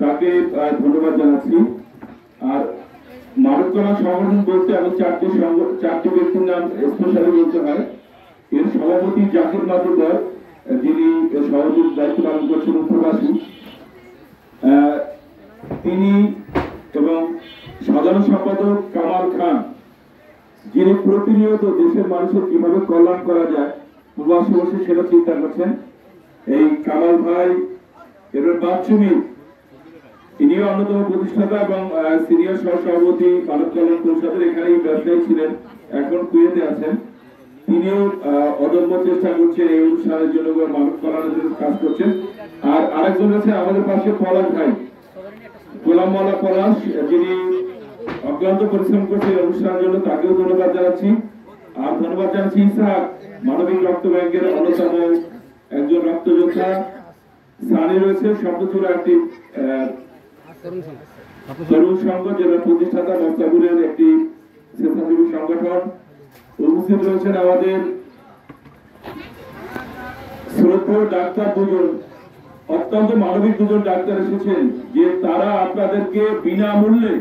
তাকে ধন্যবাদ জানাচ্ছি। আর মানবকলা সংগঠন বলতে আমি চারটি ব্যক্তির নাম স্পেশালি বলতে হয়। এর সভাপতি জাকির মাদুদার, যিনি সভাপতির দায়িত্ব পালন করছেন প্রবাসী, তিনি এবং সাধারণ সম্পাদক কামাল খান, যিনি প্রতিনিয়ত দেশের মানুষের কিভাবে কল্যাণ করা যায় প্রবাসী বসে সেটা চিন্তা করছেন। এই কামাল ভাই, এবার বাচ্চুমি, ইনিও অন্যতম প্রতিষ্ঠাতা এবং সিনিয়র সহ সভাপতি মানব কল্যাণ পরিষদের, এখানেই ব্যবসায়ী ছিলেন, এখন কুয়েতে আছেন। তিনিও অদম্য চেষ্টা করছেন এই অনুষ্ঠানের জন্য, মানব কল্যাণের জন্য কাজ করছেন। আর আরেকজন আছে আমাদের পাশে পলাশ ভাই, গোলাম মাওলা পলাশ, যিনি অক্লান্ত পরিশ্রম করছেন অনুষ্ঠানের জন্য, তাকেও ধন্যবাদ জানাচ্ছি। আর ধন্যবাদ জানাচ্ছি ইসহাক, মানবিক রক্ত ব্যাংকের অন্যতম একজন রক্তযোদ্ধা। সানি রয়েছে শব্দচূড়া একটি তরুণ সংঘ, যেটা প্রতিষ্ঠাতা মস্তাবুরের একটি স্বেচ্ছাসেবী সংগঠন। উপস্থিত রয়েছেন আমাদের শ্রদ্ধেয় ডাক্তার দুজন, অত্যন্ত মানবিক দুজন ডাক্তার এসেছেন, যে তারা আপনাদেরকে বিনামূল্যে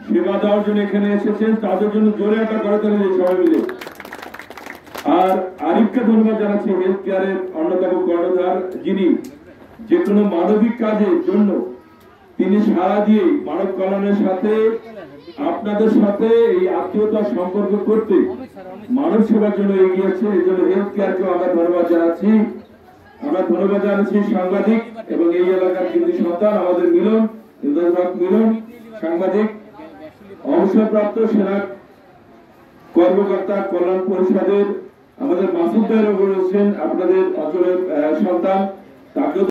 সেবা দেওয়ার জন্য এখানে এসেছেন। তাদের জন্য জোরে একটা করে তোলেন সবাই মিলে। আর আরিফকে ধন্যবাদ জানাচ্ছি, হেলথ কেয়ারের অন্যতম কর্ণধার, যিনি যে কোনো মানবিক কাজের জন্য তিনি সাড়া দিয়ে মানব কল্যাণের সাথে, আপনাদের সাথে এই আত্মীয়তার সম্পর্ক করতে মানব সেবার জন্য এগিয়েছে। এই জন্য হেলথ কেয়ারকেও আমরা ধন্যবাদ জানাচ্ছি। আমরা ধন্যবাদ জানাচ্ছি সাংবাদিক এবং এই এলাকার কৃতি সন্তান আমাদের মিলন, মিলন সাংবাদিক, অবসরপ্রাপ্ত সেনা কর্মকর্তা কল্যাণ পরিষদের আমাদের মাসুদ ভাই রয়েছেন, আপনাদের অঞ্চলের সন্তান, তাকেও